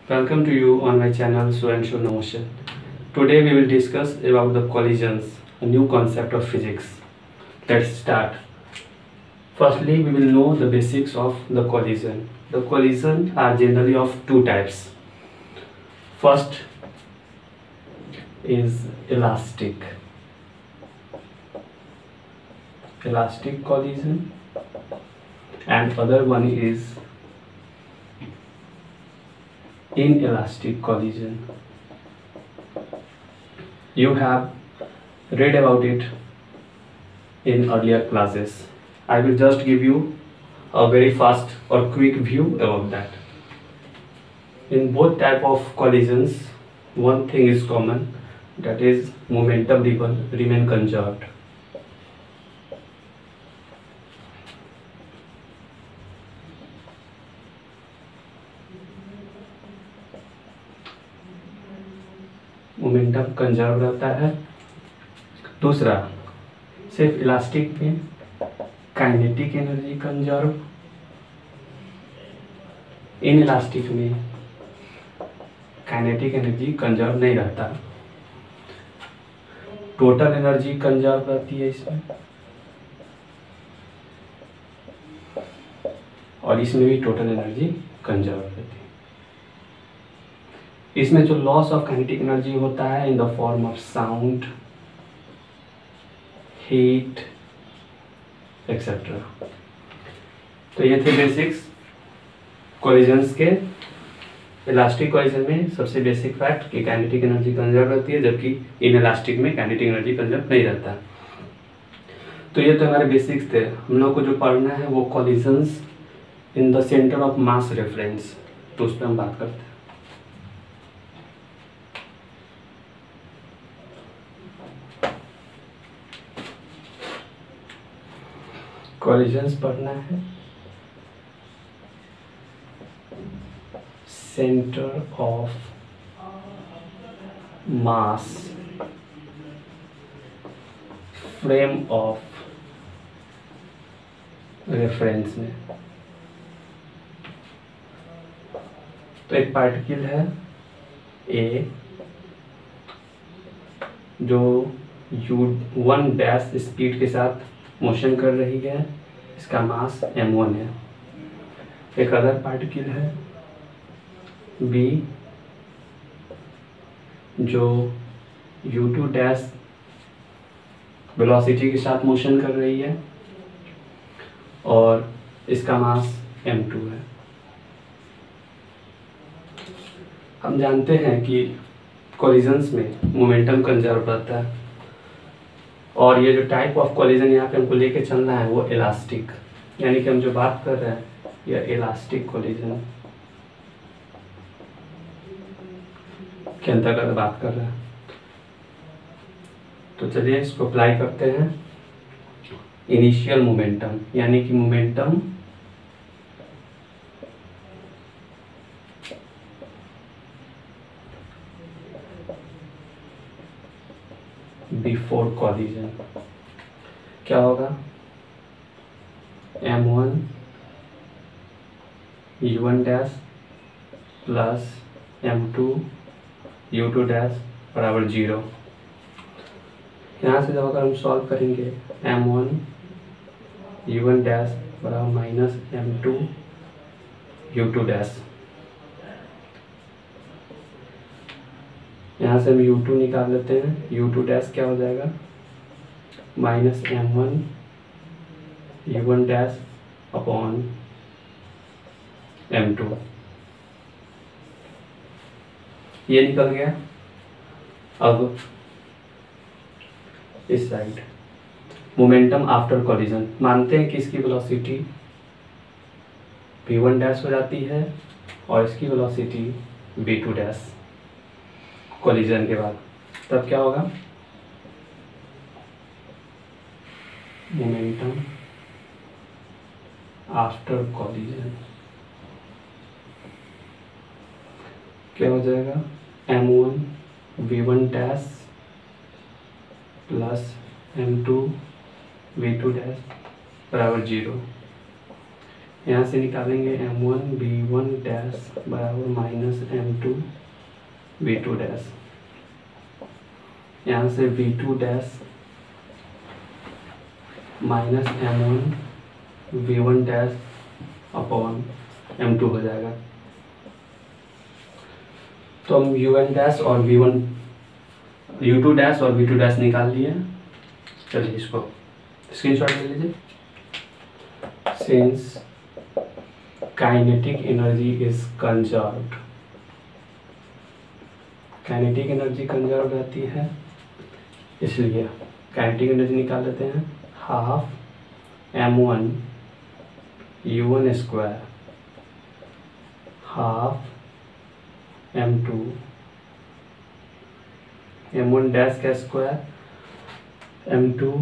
Welcome to you on my channel Show and Show No Motion. Today we will discuss about the collisions, a new concept of physics. Let's start. Firstly, we will know the basics of the collision. The collisions are generally of two types. First is elastic collision, and other one is inelastic collision. You have read about it in earlier classes. I will just give you a very fast or quick view about that. In both type of collisions, one thing is common, that is momentum remain conserved. Momentum conserve रहता है। दूसरा, सिर्फ elastic में kinetic energy conserve, in elastic में kinetic energy conserve नहीं रहता। Total energy conserve रहती है इसमें, और इसमें भी टोटल एनर्जी कंजर्व रहती है। इसमें जो लॉस ऑफ काइनेटिक एनर्जी होता है in the form of sound, heat etcetera. तो ये थे बेसिक्स कोलिजन्स के। इलास्टिक कोलिजन में सबसे बेसिक फैक्ट कि काइनेटिक एनर्जी कंजर्व रहती है, जबकि इनइलास्टिक में काइनेटिक एनर्जी कंजर्व नहीं रहता। तो ये तो हमारे बेसिक्स थे। हम लोग को जो पढ़ना है वो collisions in the centre of mass reference, तो उस पर हम बात करते हैं। कोलिजन्स पढ़ना है centre of mass frame of reference में। तो एक पार्टिकल है ए जो u1 डैश स्पीड के साथ मोशन कर रही है, इसका मास m1 है। एक अदर पार्टिकल है b जो u2 डैश वेलोसिटी के साथ मोशन कर रही है और इसका मास m2 है। हम जानते हैं कि कोलिजन्स में मोमेंटम कंजर्व रहता है, और ये जो टाइप ऑफ कोलिजन यहाँ पे हमको लेके चलना है वो इलास्टिक, यानी कि हम जो बात कर रहे हैं ये इलास्टिक कोलिजन के अंतर्गत बात कर रहे हैं। तो चलिए इसको अप्लाई करते हैं। इनिशियल मोमेंटम, यानी कि मोमेंटम बिफोर कॉलिजन क्या होगा? m1 u1 dash plus m2 u2 dash बराबर 0। यहाँ से जब अगर हम सॉल्व करेंगे m1 u1 डैश बराबर माइनस m2 u2 डैश, यहाँ से हम u2 निकाल लेते हैं। u2 डैश क्या हो जाएगा? Minus m1 u1 dash upon m2, ये निकल गया। अब इस साइड मोमेंटम आफ्टर कॉलिजन, मानते हैं कि इसकी वेलोसिटी v1 डैश हो जाती है और इसकी वेलोसिटी v2 डैश कॉलिजन के बाद। तब क्या होगा? मोमेंटम आफ्टर कॉलिजन क्या हो जाएगा? m1 v1 dash plus m2 v2 dash बराबर 0। यहाँ से निकालेंगे m1 v1 डैश बराबर माइनस m2 v2 डैश। यहाँ से v2 dash minus m1 v1 dash upon m2 हो जाएगा। तो हम u1 डैश और u2 डैश और v2 डैश निकाल लिए। चलिए इसको स्क्रीनशॉट ले लीजिए। Since kinetic energy is conserved, kinetic energy conserve रहती है, इसलिए काइनेटिक एनर्जी निकाल लेते हैं। Half m1 u1 square half m2 m1 dash का स्क्वायर m2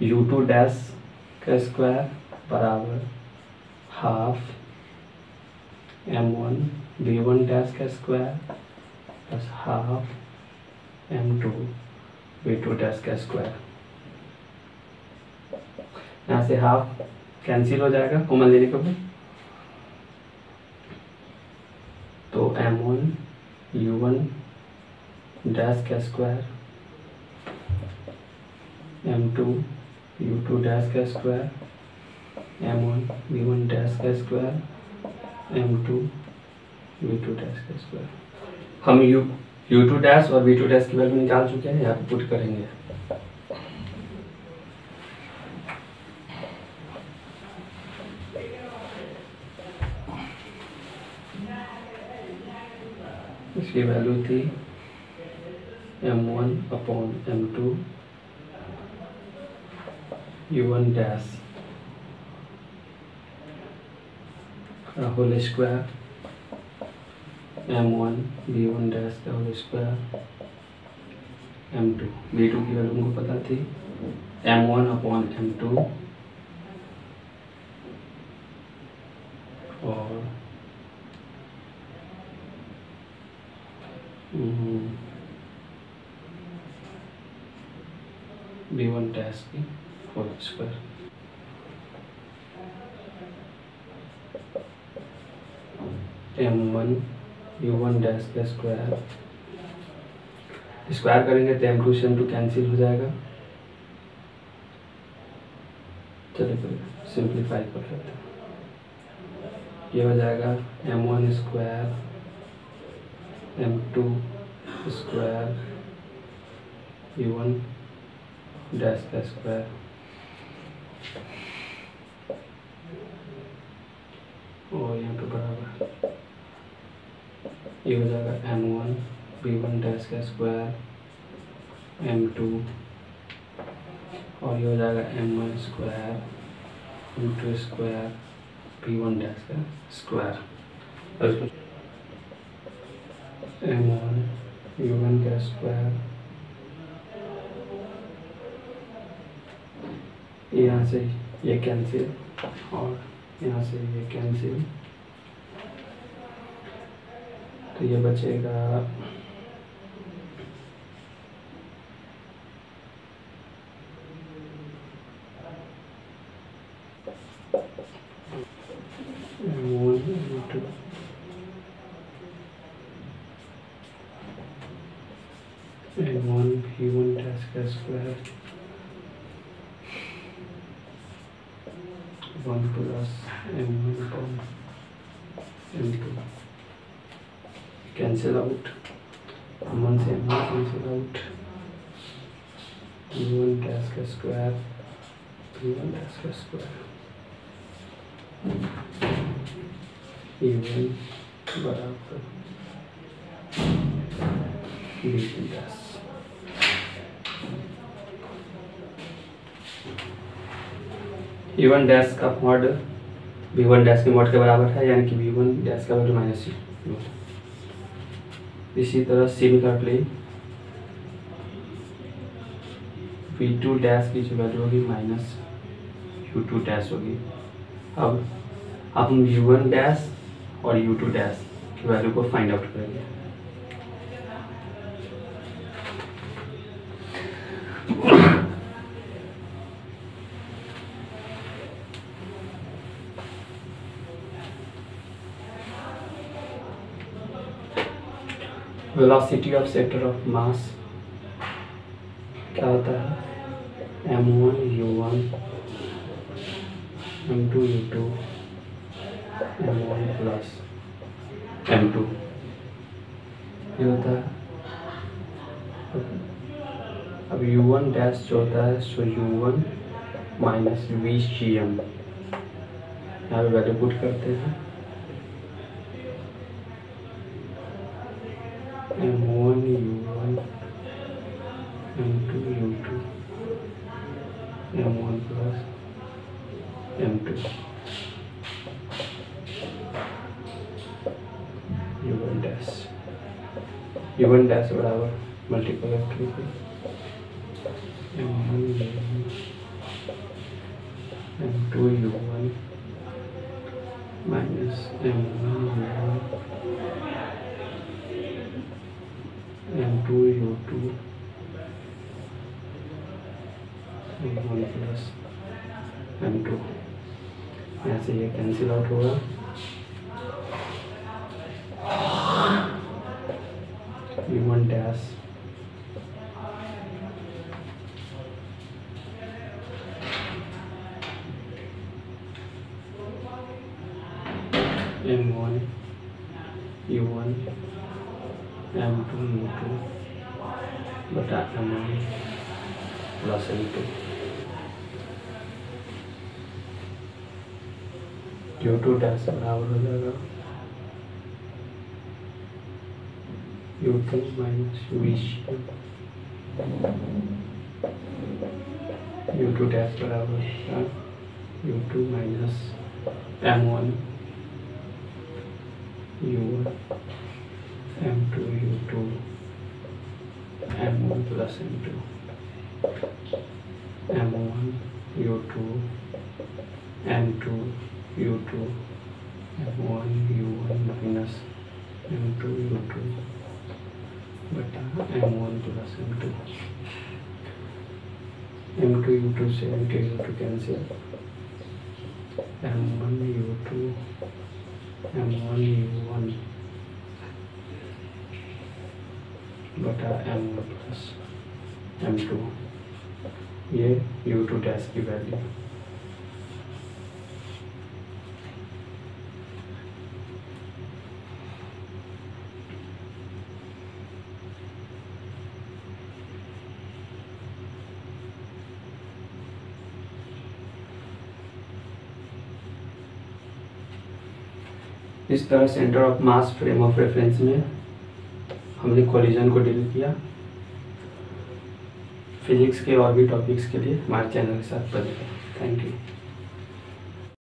u2 डैश का स्क्वायर बराबर हाफ m1 v1 डैश का square plus half m2 v2 dash का स्क्वायर। यहाँ से हाफ कैंसिल हो जाएगा कॉमन लेने के बाद, तो m1 u1 डैश का स्क्वायर m2 u2 डैश का स्क्वायर m1 v1 डैश का स्क्वायर m2 v2 डैश का स्क्वायर। हम u2 डैश और v2 डैश की वैल्यू निकाल चुके हैं, यहाँ पे पुट करेंगे। इसकी वैल्यू थी m1 upon m2 u1 dash का whole square m1 v1 dash का होल स्क्वायर m2 v2 की वैल्यू हमको पता थी m1 अपॉन m2 और v1 डैश की whole square. m1 u1 dash का स्क्वायर स्क्वायर करेंगे तो m2 से m2 कैंसिल हो जाएगा। चलिए सिंप्लीफाई कर लेते हैं। ये हो जाएगा m1 square m2 square u1 dash का स्क्वायर और यहाँ पे बराबर ये हो जाएगा m1 v1 डैश का स्क्वायर m2 और ये हो जाएगा m1 square m2 square v1 dash का स्क्वायर m1 u1 का स्क्वायर यहाँ से ये कैंसिल और यहाँ से ये कैंसिल, तो ये बचेगा m1 v1 डैश का square 1 plus m1 upon m2 cancel out, m1 से m1 cancel out, v1 dash का स्क्वायर v1 डैश का स्क्वायर v1 बराबर v2 डैश। v1 डैश का मॉड v1 डैश के मॉड के बराबर है, यानी कि v1 डैश का वैल्यू माइनस सी। इसी तरह सिमिलरली v2 डैश की जो वैल्यू होगी माइनस u2 डैश होगी। अब हम u1 डैश और u2 डैश की वैल्यू को फाइंड आउट करेंगे। Velocity of sector of mass क्या होता है, m1 u1 m2 u2 m1 plus m2 ये होता है। अब u1 डैश जो होता है सो u1 माइनस VCM, यहाँ पे वैल्यू पुट करते हैं m1 u1 m2 u2 m1 plus m2 u1 dash बराबर multiple of two m1 u1 m2 u1 minus m1 u1 m2 u2 m1 plus m2। यहाँ से ये कैंसिल आउट होगा, u1 dash m1 u1 m2 u2 बटा m1 plus m2। u2 dash बराबर हो जाएगा u2 minus VCM, u2 dash बराबर है u2 minus m1 u1 m2 u2 m1 plus m2 m1 u2 m2 u2 m1 u1 minus m2 u2 बटा m1 plus m2। m2 u2 से m2 u2 cancel, m1 u2 m1 u1 बटा m1 plus m2, ये u2 dash की value. इस तरह centre of mass frame of reference में हमने collision को डील किया। फिजिक्स के और भी टॉपिक्स के लिए हमारे चैनल के साथ बने रहें। Thank you.